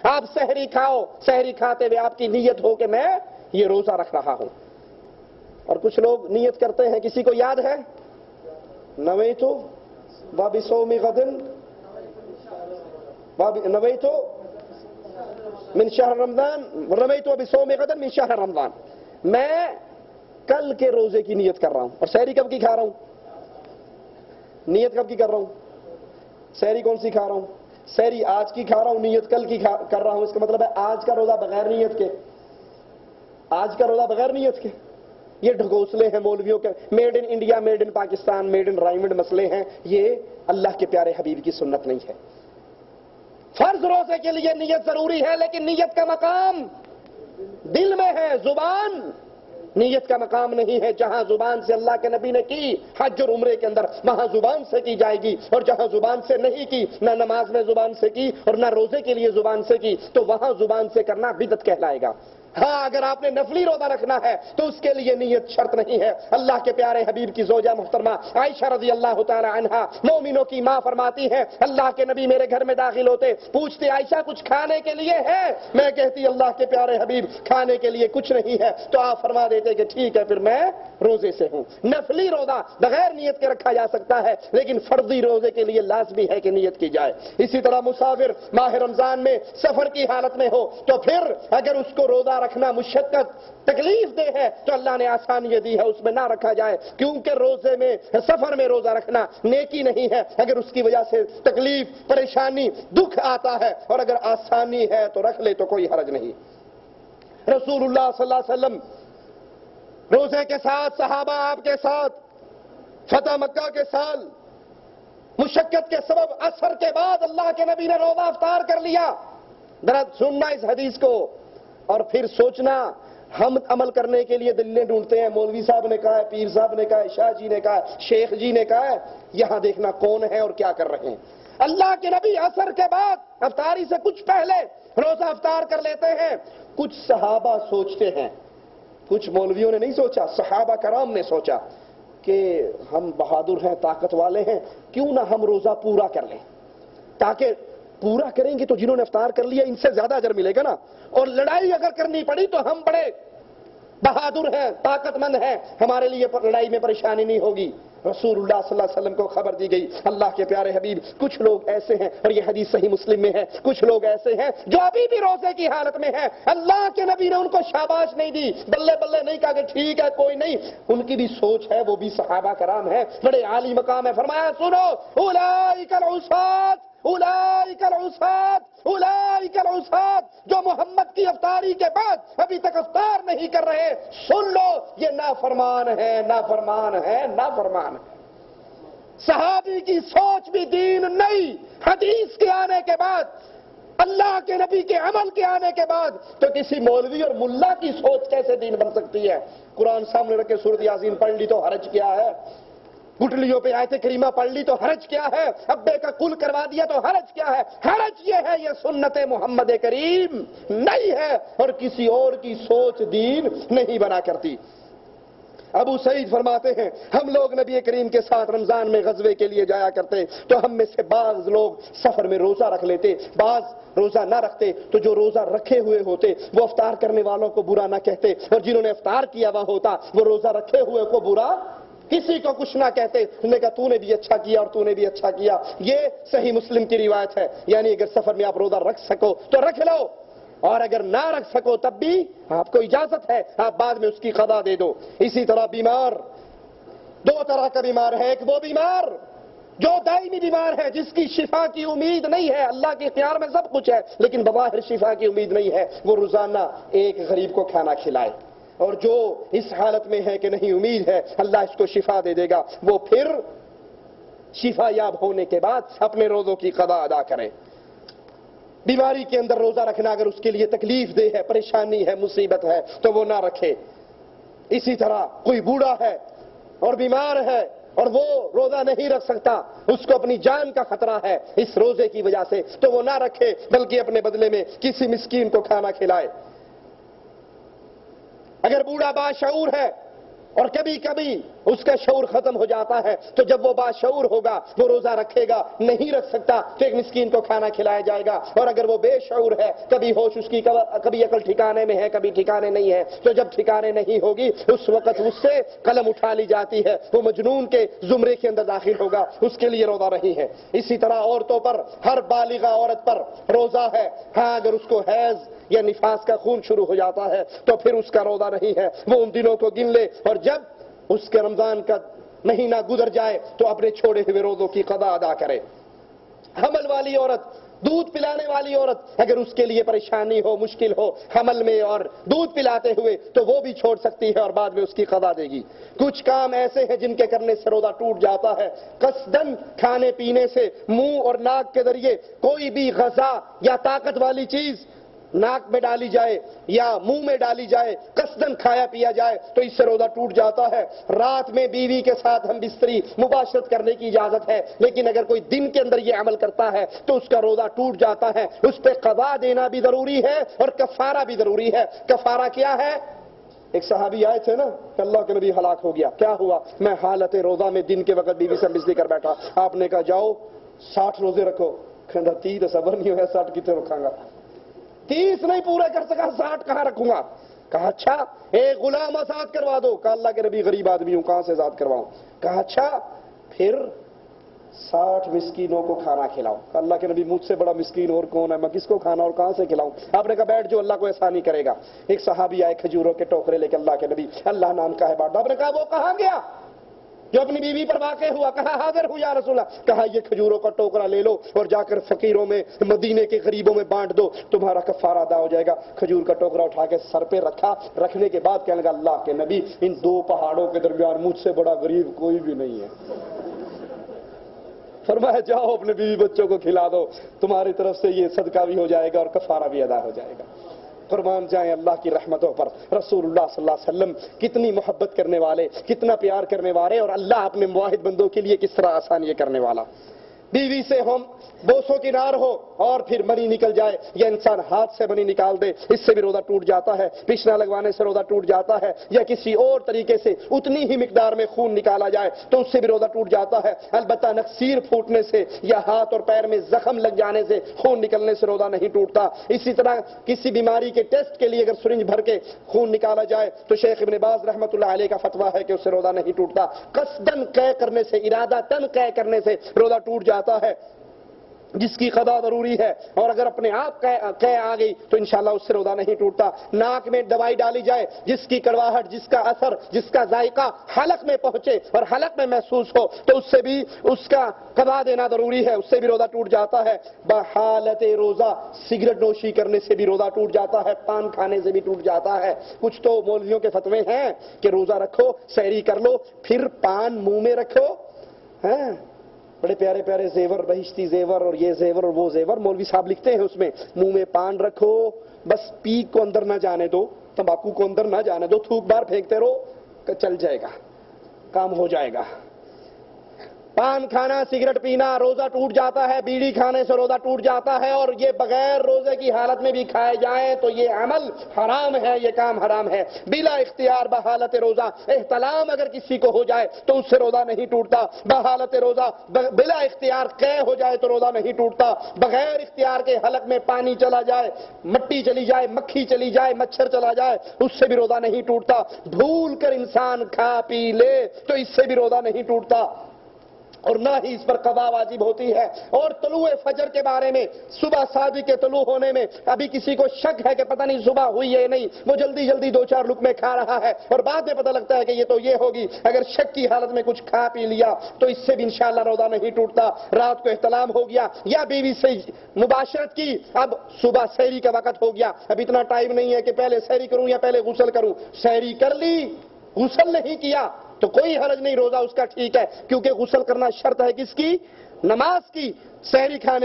آپ سحری کھاؤ، سحری کھاتے ہوئے آپ کی نیت ہو کہ میں یہ روزہ رکھ رہا ہوں۔ اور کچھ لوگ نیت کرتے ہیں، کسی کو یاد ہے؟ نویت وبصوم غد نویت من شہر رمضان نویت وبصوم غد من شہر رمضان، میں کل کے روزے کی نیت کر رہا ہوں۔ اور سحری کب کی کھا رہا ہوں؟ نیت کب کی کر رہا ہوں؟ سحری کون سی کھا رہا ہوں؟ سحری آج کی کھا رہا ہوں، نیت کل کی کر رہا ہوں۔ اس کا مطلب ہے آج کا روزہ بغیر نیت کے، آج کا روزہ بغیر نیت کے۔ یہ ڈھگوسلے ہیں مولویوں کے، made in India, made in Pakistan, made in Raiwind مسئلے ہیں، یہ اللہ کے پیارے حبیب کی سنت نہیں ہے۔ فرض روزے کے لیے نیت ضروری ہے، لیکن نیت کا مقام دل میں ہے، زبان نیت کا مقام نہیں ہے۔ جہاں زبان سے اللہ کے نبی نے کی حج اور عمرے کے اندر، وہاں زبان سے کی جائے گی، اور جہاں زبان سے نہیں کی، نہ نماز میں زبان سے کی اور نہ روزے کے لیے زبان سے کی، تو وہاں زبان سے کرنا بدعت کہلائے گا۔ ہاں اگر آپ نے نفلی روزہ رکھنا ہے تو اس کے لیے نیت شرط نہیں ہے۔ اللہ کے پیارے حبیب کی زوجہ محترمہ عائشہ رضی اللہ تعالی عنہا مومنوں کی ماں فرماتی ہیں، اللہ کے نبی میرے گھر میں داخل ہوتے، پوچھتے عائشہ کچھ کھانے کے لیے ہے؟ میں کہتی اللہ کے پیارے حبیب کھانے کے لیے کچھ نہیں ہے، تو آپ فرما دیتے کہ ٹھیک ہے پھر میں روزے سے ہوں۔ نفلی روزہ بغیر نیت کے رکھا جا سکتا ہے، لیکن فرضی روزے کے لیے لازمی ہے کہ نیت کی جائے۔ اسی طرح مسافر ماہ رمضان میں سفر کی حالت میں ہو تو پھر اگر اس کو روزہ رکھنا مشقت تکلیف دہ ہے تو اللہ نے آسانی دی ہے، اس میں نہ رکھا جائے، کیونکہ روزے میں سفر میں روزہ رکھنا نیکی نہیں ہے۔ اگر اس کی وجہ سے تکلیف، پریشانی، دکھ آتا ہے اور اگر آسانی ہے تو رکھ لے تو کوئی حرج نہیں۔ رسول اللہ صلی اللہ علیہ وسلم روزے کے ساتھ، صحابہ آپ کے ساتھ، فتح مکہ کے سال مشقت کے سبب عصر کے بعد اللہ کے نبی نے روزہ افطار کر لیا۔ ذرا سننا اس حدیث کو اور پھر سوچنا۔ ہم عمل کرنے کے لیے دلیلیں ڈھونڈتے ہیں، مولوی صاحب نے کہا ہے، پیر صاحب نے کہا ہے، شاہ جی نے کہا ہے، شیخ جی نے کہا ہے، یہاں دیکھنا کون ہے اور کیا کر رہے ہیں۔ اللہ کے نبی عصر کے بعد افطاری سے کچھ پہلے روزہ افطار کر لیتے ہیں۔ کچھ صحابہ سوچتے ہیں، کچھ مولویوں نے نہیں سوچا، صحابہ کرام نے سوچا کہ ہم بہادر ہیں، طاقت والے ہیں، کیوں نہ ہم روزہ پورا کر لیں، تاکہ پورا کریں گے تو جنہوں نے افطار کر لیا ان سے زیادہ اجر ملے گا نا، اور لڑائی اگر کرنی پڑی تو ہم بڑے بہادر ہیں، طاقت مند ہیں، ہمارے لیے لڑائی میں پریشانی نہیں ہوگی۔ رسول اللہ صلی اللہ علیہ وسلم کو خبر دی گئی، اللہ کے پیارے حبیب، کچھ لوگ ایسے ہیں، اور یہ حدیث صحیح مسلم میں ہے، کچھ لوگ ایسے ہیں جو ابھی بھی روزے کی حالت میں ہیں۔ اللہ کے نبی نے ان کو شاباش نہیں دی، بلے بلے نہیں کہا کہ ٹھیک ہے کوئی نہیں، ان کی بھی سوچ ہے، وہ بھی صحابہ کرام ہیں، بڑے عالی مقام ہے۔ فرمایا سنو، اولئک العصاة اولئک العصاة اولئک العصاة، جو محمد کی افطاری کے بعد ابھی تک افطار نہیں کر رہے، سن لو یہ نافرمان ہے، نافرمان ہے، نافرمان ہے۔ صحابی کی سوچ بھی دین نہیں، حدیث کے آنے کے بعد، اللہ کے نبی کے عمل کے آنے کے بعد تو کسی مولوی اور ملا کی سوچ کیسے دین بن سکتی ہے؟ قرآن سامنے رکھ کے سورۃ یاسین پڑھ لی تو حرج کیا ہے؟ گٹلیوں پہ آیت کریمہ پڑھ لی تو حرج کیا ہے؟ ابے کا کل کروا دیا تو حرج کیا ہے؟ حرج یہ ہے، یہ سنت محمد کریم نہیں ہے، اور کسی اور کی سوچ دین نہیں بنا کرتی۔ ابو سعید فرماتے ہیں ہم لوگ نبی کریم کے ساتھ رمضان میں غزوے کے لیے جایا کرتے تو ہم میں سے بعض لوگ سفر میں روزہ رکھ لیتے، بعض روزہ نہ رکھتے، تو جو روزہ رکھے ہوئے ہوتے وہ افطار کرنے والوں کو برا نہ کہتے، اور جنہوں نے افطار کیا ہوا ہوتا وہ روزہ رکھے ہوئے کو برا کسی کو کچھ نہ کہتے۔ انہوں نے کہا تو نے بھی اچھا کیا اور تو نے بھی اچھا کیا۔ یہ صحیح مسلم کی روایت ہے، یعنی اگر سفر میں آپ روزہ رکھ سکو تو رکھ لو، اور اگر نہ رکھ سکو تب بھی آپ کو اجازت ہے، آپ بعد میں اس کی قضا دے دو۔ اسی طرح بیمار، دو طرح کا بیمار ہے، ایک وہ بیمار جو دائمی بیمار ہے، جس کی شفا کی امید نہیں ہے، اللہ کے اختیار میں سب کچھ ہے لیکن بظاہر شفا کی امید نہیں ہے، وہ روزانہ ایک غریب کو کھانا کھلائے، اور جو اس حالت میں ہے کہ نہیں امید ہے اللہ اس کو شفا دے دے گا، وہ پھر شفا یاب ہونے کے بعد اپنے روزوں کی قضا ادا کرے۔ بیماری کے اندر روزہ رکھنا اگر اس کے لیے تکلیف دہ ہے، پریشانی ہے، مصیبت ہے تو وہ نہ رکھے۔ اسی طرح کوئی بوڑھا ہے اور بیمار ہے اور وہ روزہ نہیں رکھ سکتا، اس کو اپنی جان کا خطرہ ہے اس روزے کی وجہ سے، تو وہ نہ رکھے بلکہ اپنے بدلے میں کسی مسکین کو کھانا کھلائے۔ اگر بوڑھا باشعور ہے اور کبھی کبھی اس کا شعور ختم ہو جاتا ہے، تو جب وہ باشعور ہوگا وہ روزہ رکھے گا، نہیں رکھ سکتا تو ایک مسکین کو کھانا کھلایا جائے گا۔ اور اگر وہ بے شعور ہے، کبھی ہوش اس کی کبھی عقل ٹھکانے میں ہے، کبھی ٹھکانے نہیں ہے، تو جب ٹھکانے نہیں ہوگی اس وقت اس سے قلم اٹھا لی جاتی ہے، وہ مجنون کے زمرے کے اندر داخل ہوگا، اس کے لیے روزہ نہیں ہے۔ اسی طرح عورتوں پر، ہر بالغہ عورت پر روزہ ہے، ہاں اگر اس کو حیض یا نفاس کا خون شروع ہو جاتا ہے تو پھر اس کا روزہ نہیں ہے، وہ ان دنوں کو گن لے، اور جب اس کے رمضان کا مہینہ گزر جائے تو اپنے چھوڑے ہوئے روزوں کی قضا ادا کرے۔ حمل والی عورت، دودھ پلانے والی عورت، اگر اس کے لیے پریشانی ہو، مشکل ہو حمل میں اور دودھ پلاتے ہوئے تو وہ بھی چھوڑ سکتی ہے اور بعد میں اس کی قضا دے گی۔ کچھ کام ایسے ہیں جن کے کرنے سے روزہ ٹوٹ جاتا ہے، قصدن کھانے پینے سے، منہ اور ناک کے ذریعے کوئی بھی غذا یا طاقت والی چیز ناک میں ڈالی جائے یا منہ میں ڈالی جائے، قصدن کھایا پیا جائے تو اس سے روزہ ٹوٹ جاتا ہے۔ رات میں بیوی کے ساتھ ہم بستری مباشرت کرنے کی اجازت ہے، لیکن اگر کوئی دن کے اندر یہ عمل کرتا ہے تو اس کا روزہ ٹوٹ جاتا ہے۔ اس پہ قضا دینا بھی ضروری ہے اور کفارہ بھی ضروری ہے۔ کفارہ کیا ہے؟ ایک صحابی آئے تھے نا کہ اللہ کے نبی ہلاک ہو گیا، کیا ہوا؟ میں حالت روزہ میں دن کے وقت بیوی سے بستری کر بیٹھا، آپ نے کہا جاؤ 60 روزے رکھو۔ کہنا 30 صبر نہیں ہوا، 60 کتنے رکھاں گا؟ 30 نہیں پورا کر سکا، 60 کہاں رکھوں گا؟ کہا اچھا ایک غلام آزاد کروا دو۔ کہا اللہ کے نبی غریب آدمی ہوں، کہاں سے آزاد کرواؤں؟ کہا اچھا پھر 60 مسکینوں کو کھانا کھلاؤ۔ کہا اللہ کے نبی مجھ سے بڑا مسکین اور کون ہے، میں کس کو کھانا اور کہاں سے کھلاؤں؟ آپ نے کہا بیٹھ جو، اللہ کو آسانی کرے گا۔ ایک صحابی آئے کھجوروں کے ٹوکرے لے کے اللہ کے نبی، اللہ نام کا ہے بانٹا۔ آپ نے کہا وہ کہاں گیا جو اپنی بیوی پر واقع ہوا؟ کہا حاضر ہوں یا رسول اللہ۔ کہا یہ کھجوروں کا ٹوکرا لے لو اور جا کر فقیروں میں، مدینے کے غریبوں میں بانٹ دو، تمہارا کفارہ ادا ہو جائے گا۔ کھجور کا ٹوکرا اٹھا کے سر پہ رکھا، رکھنے کے بعد کہنے لگا اللہ کے نبی ان 2 پہاڑوں کے درمیان مجھ سے بڑا غریب کوئی بھی نہیں ہے۔ فرمایا جاؤ اپنے بیوی بچوں کو کھلا دو، تمہاری طرف سے یہ صدقہ بھی ہو جائے گا اور کفارہ بھی ادا ہو جائے گا۔ قربان جائیں اللہ کی رحمتوں پر۔ رسول اللہ صلی اللہ علیہ وسلم کتنی محبت کرنے والے، کتنا پیار کرنے والے، اور اللہ اپنے موحد بندوں کے لیے کس طرح آسان یہ کرنے والا۔ بیوی سے ہم بوسو کنار ہو اور پھر منی نکل جائے یا انسان ہاتھ سے منی نکال دے، اس سے بھی روزہ ٹوٹ جاتا ہے۔ پچھنا لگوانے سے روزہ ٹوٹ جاتا ہے، یا کسی اور طریقے سے اتنی ہی مقدار میں خون نکالا جائے تو اس سے بھی روزہ ٹوٹ جاتا ہے۔ البتہ نخسیر پھوٹنے سے یا ہاتھ اور پیر میں زخم لگ جانے سے، خون نکلنے سے روزہ نہیں ٹوٹتا۔ اسی طرح کسی بیماری کے ٹیسٹ کے لیے اگر سرنج بھر کے خون نکالا جائے تو شیخ ابن باز رحمۃ اللہ علیہ کا فتویٰ ہے کہ اس سے روزہ نہیں ٹوٹتا۔ قصدن قے کرنے سے، ارادتاً قے کرنے سے روزہ ٹوٹ جاتا ہے، جس کی قضا ضروری ہے، اور اگر اپنے آپ قے آ گئی تو انشاءاللہ اس سے روزہ نہیں ٹوٹتا۔ ناک میں دوائی ڈالی جائے جس کی کڑواہٹ، جس کا اثر، جس کا ذائقہ حلق میں پہنچے اور حلق میں محسوس ہو تو اس سے بھی اس کا قضا دینا ضروری ہے، اس سے بھی روزہ ٹوٹ جاتا ہے۔ بحالت روزہ سگریٹ نوشی کرنے سے بھی روزہ ٹوٹ جاتا ہے، پان کھانے سے بھی ٹوٹ جاتا ہے۔ کچھ تو مولویوں کے فتوے ہیں کہ روزہ رکھو، سحری کر لو، پھر پان منہ میں رکھو، ہاں بڑے پیارے پیارے زیور، بہشتی زیور اور یہ زیور اور وہ زیور، مولوی صاحب لکھتے ہیں اس میں منہ میں پان رکھو، بس پیک کو اندر نہ جانے دو، تمباکو کو اندر نہ جانے دو، تھوک بار پھینکتے رہو، چل جائے گا، کام ہو جائے گا۔ پان کھانا، سگریٹ پینا روزہ ٹوٹ جاتا ہے، بیڑی کھانے سے روزہ ٹوٹ جاتا ہے، اور یہ بغیر روزے کی حالت میں بھی کھائے جائیں تو یہ عمل حرام ہے، یہ کام حرام ہے۔ بلا اختیار بحالت روزہ احتلام اگر کسی کو ہو جائے تو اس سے روزہ نہیں ٹوٹتا۔ بحالت روزہ بلا اختیار قے ہو جائے تو روزہ نہیں ٹوٹتا۔ بغیر اختیار کے حلق میں پانی چلا جائے، مٹی چلی جائے، مکھی چلی جائے، مچھر چلا جائے، اس سے بھی روزہ نہیں ٹوٹتا۔ بھول کر انسان کھا پی لے تو اس سے بھی روزہ نہیں ٹوٹتا، اور نہ ہی اس پر قضا واجب ہوتی ہے۔ اور طلوع فجر کے بارے میں، صبح صادق کے طلوع ہونے میں ابھی کسی کو شک ہے کہ پتہ نہیں صبح ہوئی ہے نہیں، وہ جلدی جلدی 2-4 لقمے کھا رہا ہے اور بعد میں پتہ لگتا ہے کہ یہ تو یہ ہوگی، اگر شک کی حالت میں کچھ کھا پی لیا تو اس سے بھی انشاءاللہ روزہ نہیں ٹوٹتا۔ رات کو احتلام ہو گیا یا بیوی سے مباشرت کی، اب صبح سحری کا وقت ہو گیا، اب اتنا ٹائم نہیں ہے کہ پہلے سحری کروں یا پہلے غسل کروں، سحری کر لی، غسل نہیں کیا تو کوئی حرج نہیں، روزہ اس کا ٹھیک ہے، کیونکہ غسل کرنا شرط ہے کس کی؟ نماز کی۔ سحری کھانے